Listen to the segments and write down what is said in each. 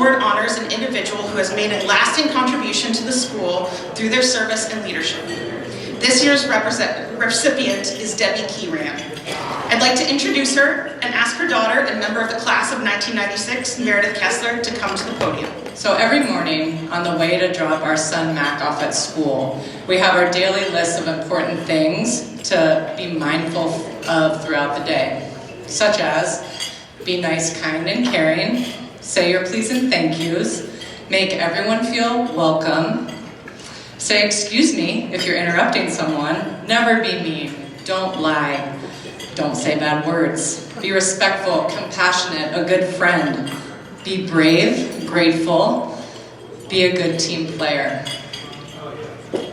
award honors an individual who has made a lasting contribution to the school through their service and leadership. This year's recipient is Debbie Keeran. I'd like to introduce her and ask her daughter and member of the class of 1996, Meredith Kessler, to come to the podium. So every morning on the way to drop our son Mac off at school, we have our daily list of important things to be mindful of throughout the day, such as be nice, kind, and caring, say your please and thank yous, make everyone feel welcome, say excuse me if you're interrupting someone, never be mean, don't lie, don't say bad words, be respectful, compassionate, a good friend, be brave, grateful, be a good team player.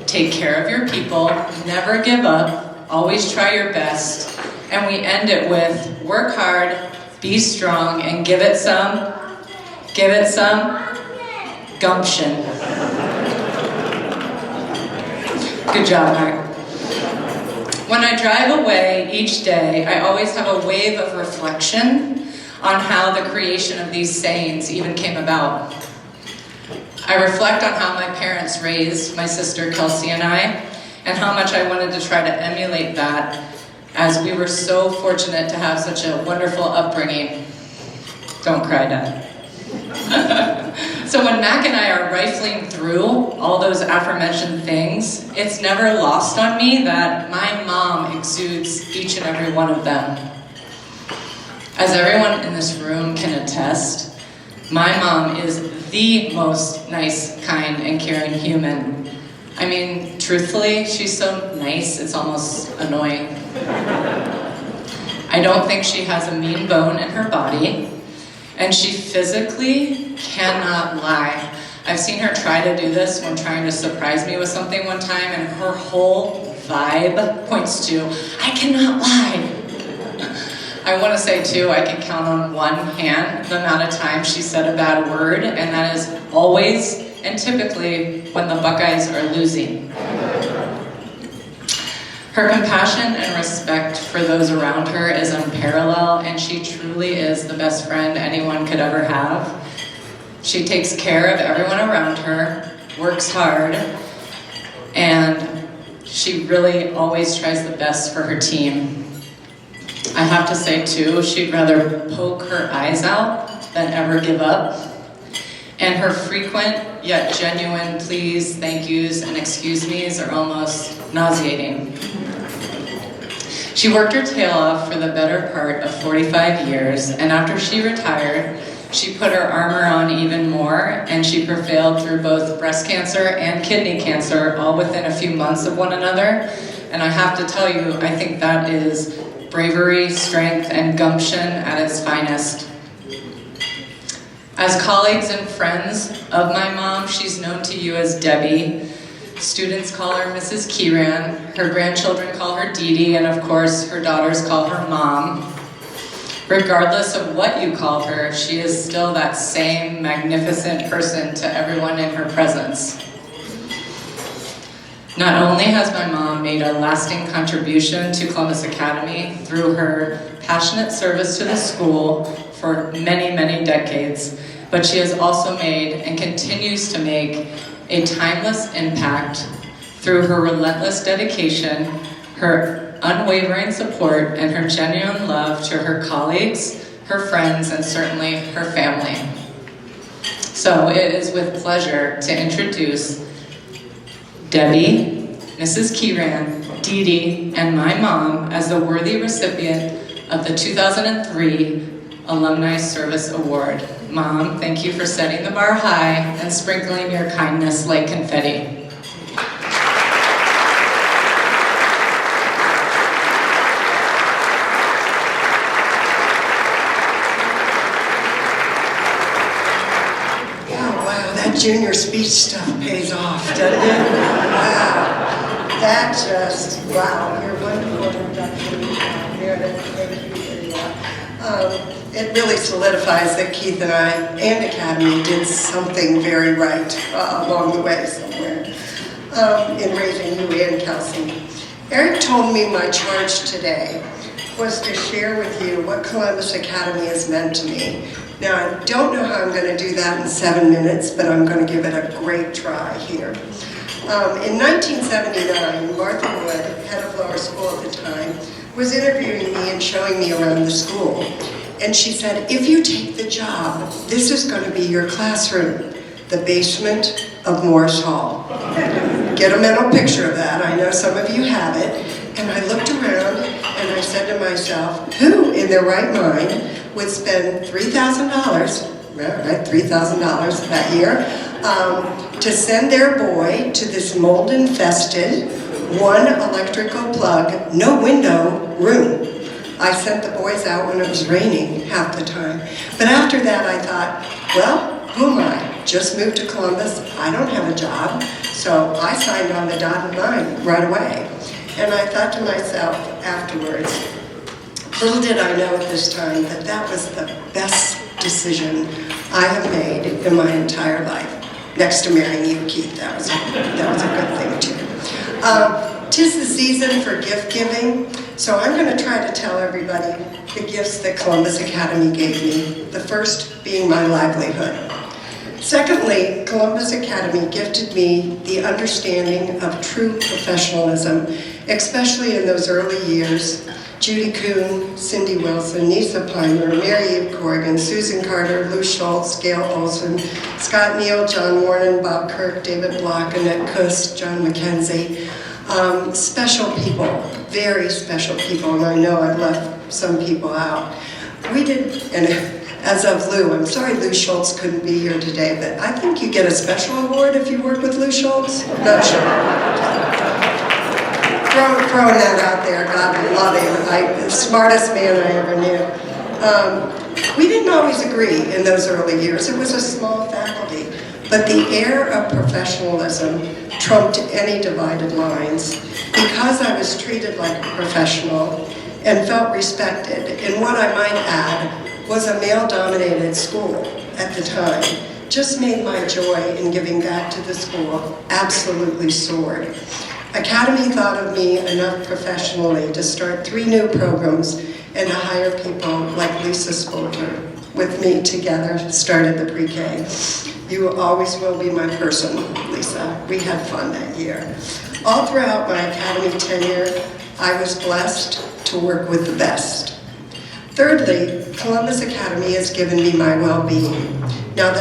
Take care of your people, never give up, always try your best, and we end it with work hard, be strong, and give it some gumption. Good job, Mark. When I drive away each day, I always have a wave of reflection on how the creation of these sayings even came about. I reflect on how my parents raised my sister Kelsey and I, and how much I wanted to try to emulate that, as we were so fortunate to have such a wonderful upbringing. Don't cry, Dad. So when Mac and I are rifling through all those aforementioned things, it's never lost on me that my mom exudes each and every one of them. As everyone in this room can attest, my mom is the most nice, kind, and caring human. I mean, truthfully, she's so nice, it's almost annoying. I don't think she has a mean bone in her body, and she physically cannot lie. I've seen her try to do this when trying to surprise me with something one time, and her whole vibe points to, I cannot lie. I want to say too, I can count on one hand the amount of time she said a bad word, and that is always and typically when the Buckeyes are losing. Her compassion and respect for those around her is unparalleled, and she truly is the best friend anyone could ever have. She takes care of everyone around her, works hard, and she really always tries the best for her team. I have to say too, she'd rather poke her eyes out than ever give up. And her frequent yet genuine please, thank yous, and excuse me's are almost nauseating. She worked her tail off for the better part of 45 years, and after she retired, she put her armor on even more, and she prevailed through both breast cancer and kidney cancer, all within a few months of one another. And I have to tell you, I think that is bravery, strength, and gumption at its finest. As colleagues and friends of my mom, she's known to you as Debbie. Students call her Mrs. Keeran, her grandchildren call her Dee Dee, and of course, her daughters call her Mom. Regardless of what you call her, she is still that same magnificent person to everyone in her presence. Not only has my mom made a lasting contribution to Columbus Academy through her passionate service to the school for many, many decades, but she has also made and continues to make a timeless impact through her relentless dedication, her unwavering support, and her genuine love to her colleagues, her friends, and certainly her family. So it is with pleasure to introduce Debbie, Mrs. Keeran, Dee Dee, and my mom as the worthy recipient of the 2003 Alumni Service Award. Mom, thank you for setting the bar high and sprinkling your kindness like confetti. That junior speech stuff pays off, doesn't it? Wow. That just, wow, you're wonderful introduction, Meredith. Thank you for that. It really solidifies that Keith and I and Academy did something very right along the way somewhere in raising you and Kelsey. Eric told me my charge today was to share with you what Columbus Academy has meant to me Now, I don't know how I'm going to do that in 7 minutes, but I'm going to give it a great try here. In 1979, Martha Wood, head of lower school at the time, was interviewing me and showing me around the school. And she said, if you take the job, this is going to be your classroom, the basement of Morris Hall. Get a mental picture of that. I know some of you have it. And I looked around and I said to myself, who in their right mind would spend $3,000, right, $3,000 that year, to send their boy to this mold-infested, one electrical plug, no window room. I sent the boys out when it was raining half the time. But after that I thought, well, who am I? Just moved to Columbus, I don't have a job, so I signed on the dotted line right away. And I thought to myself afterwards, little did I know at this time that that was the best decision I have made in my entire life. Next to marrying you, Keith, that was a good thing too. 'Tis the season for gift giving, so I'm going to try to tell everybody the gifts that Columbus Academy gave me, the first being my livelihood. Secondly, Columbus Academy gifted me the understanding of true professionalism, especially in those early years. Judy Kuhn, Cindy Wilson, Nisa Pimer, Mary Eve Corrigan, Susan Carter, Lou Schultz, Gail Olson, Scott Neal, John Warren, Bob Kirk, David Block, Annette Kuss, John McKenzie. Special people, very special people, and I know I've left some people out. We did, and as of Lou, I'm sorry Lou Schultz couldn't be here today, but I think you get a special award if you work with Lou Schultz. Not sure. Throwing that out there, God love him. The smartest man I ever knew. We didn't always agree in those early years. It was a small faculty, but the air of professionalism trumped any divided lines because I was treated like a professional and felt respected in what I might add was a male-dominated school at the time. Just made my joy in giving back to the school absolutely soared. Academy thought of me enough professionally to start 3 new programs and to hire people like Lisa Spolter with me together, started the pre-K. You always will be my person, Lisa. We had fun that year. All throughout my Academy tenure, I was blessed to work with the best. Thirdly, Columbus Academy has given me my well-being. Now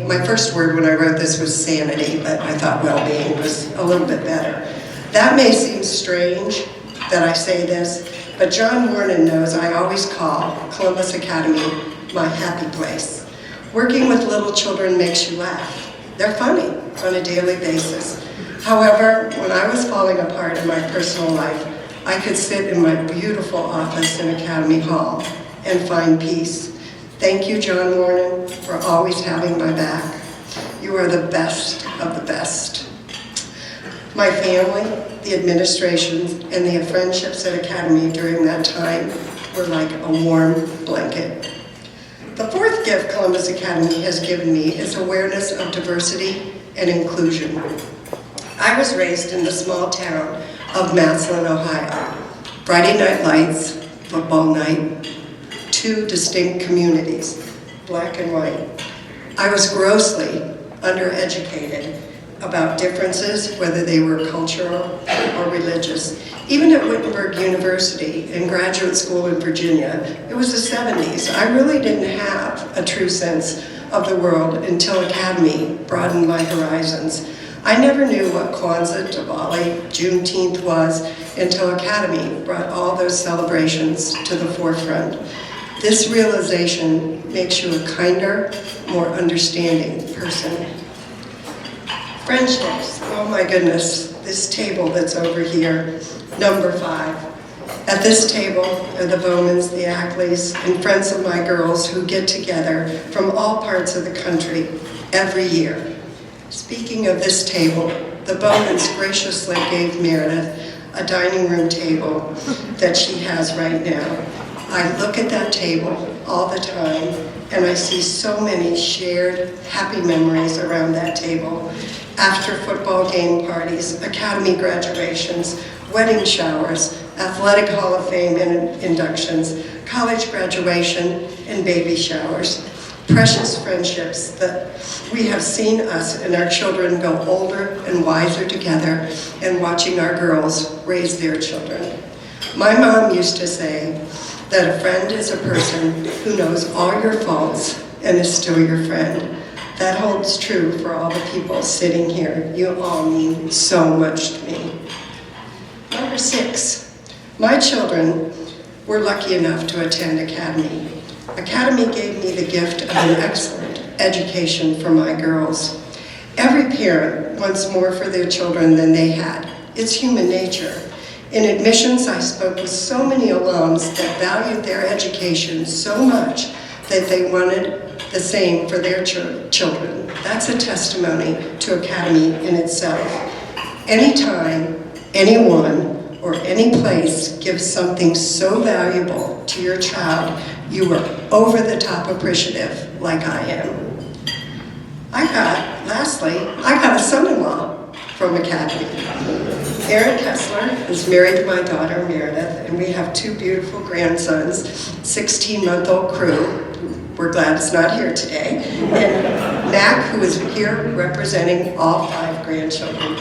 my first word when I wrote this was sanity, but I thought well-being was a little bit better. That may seem strange that I say this, but John Warren knows I always call Columbus Academy my happy place. Working with little children makes you laugh. They're funny on a daily basis. However, when I was falling apart in my personal life, I could sit in my beautiful office in Academy Hall and find peace. Thank you, John Warren, for always having my back. You are the best of the best. My family, the administration, and the friendships at Academy during that time were like a warm blanket. The fourth gift Columbus Academy has given me is awareness of diversity and inclusion. I was raised in the small town of Massillon, Ohio. Friday night lights, football night, 2 distinct communities, black and white. I was grossly undereducated about differences, whether they were cultural or religious. Even at Wittenberg University and graduate school in Virginia, it was the 70s. I really didn't have a true sense of the world until Academy broadened my horizons. I never knew what Kwanzaa, Diwali, Juneteenth was until Academy brought all those celebrations to the forefront. This realization makes you a kinder, more understanding person. Friendships, oh my goodness, this table that's over here, number 5. At this table are the Bowmans, the Ackleys, and friends of my girls who get together from all parts of the country every year. Speaking of this table, the Bowmans graciously gave Meredith a dining room table that she has right now. I look at that table all the time and I see so many shared happy memories around that table. After football game parties, Academy graduations, wedding showers, Athletic Hall of Fame inductions, college graduation, and baby showers. Precious friendships that we have seen us and our children go older and wiser together, and watching our girls raise their children. My mom used to say that a friend is a person who knows all your faults and is still your friend. That holds true for all the people sitting here. You all mean so much to me. Number 6, my children were lucky enough to attend Academy. Academy gave me the gift of an excellent education for my girls. Every parent wants more for their children than they had. It's human nature. In admissions, I spoke with so many alums that valued their education so much that they wanted the same for their children. That's a testimony to Academy in itself. Anytime, anyone, or any place gives something so valuable to your child, you are over the top appreciative, like I am. Lastly, I got a son-in-law from Academy. Aaron Kessler is married to my daughter, Meredith, and we have 2 beautiful grandsons, 16-month-old Crew. We're glad it's not here today. And Mac, who is here representing all 5 grandchildren.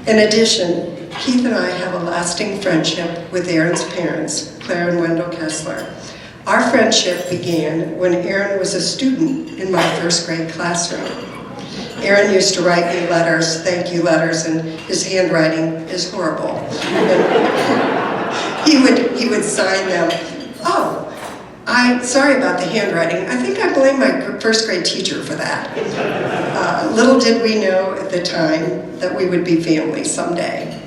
In addition, Keith and I have a lasting friendship with Aaron's parents, Claire and Wendell Kessler. Our friendship began when Aaron was a student in my 1st grade classroom. Aaron used to write me letters, thank you letters, and his handwriting is horrible. He would sign them. Oh, I'm sorry about the handwriting. I think I blame my 1st grade teacher for that. Little did we know at the time that we would be family someday.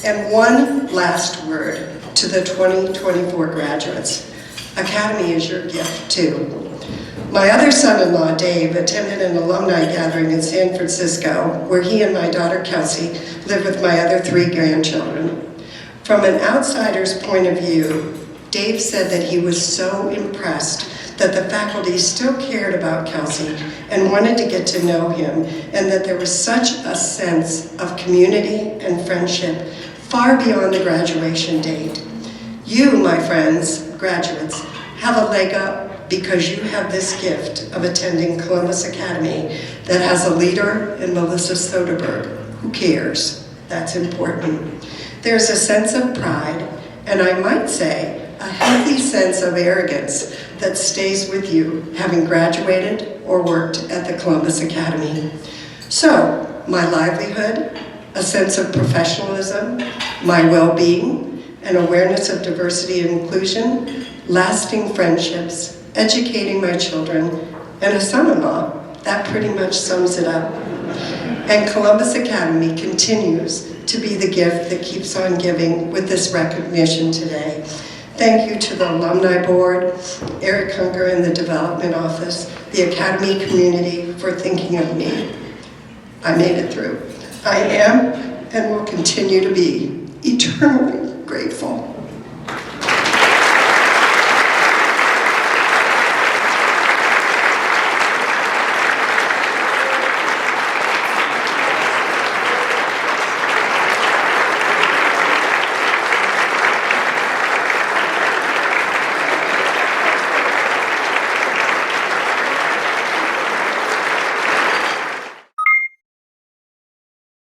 And one last word to the 2024 graduates. Academy is your gift too. My other son-in-law, Dave, attended an alumni gathering in San Francisco where he and my daughter, Kelsey, live with my other 3 grandchildren. From an outsider's point of view, Dave said that he was so impressed that the faculty still cared about Kelsey and wanted to get to know him, and that there was such a sense of community and friendship far beyond the graduation date. You, my friends, graduates, have a leg up because you have this gift of attending Columbus Academy that has a leader in Melissa Soderberg who cares. That's important. There's a sense of pride, and I might say a healthy sense of arrogance that stays with you having graduated or worked at the Columbus Academy. So, my livelihood, a sense of professionalism, my well-being, an awareness of diversity and inclusion, lasting friendships, educating my children, and a son-in-law. That pretty much sums it up. And Columbus Academy continues to be the gift that keeps on giving with this recognition today. Thank you to the Alumni Board, Eric Hunger in the Development Office, the Academy community for thinking of me. I made it through. I am and will continue to be eternally grateful.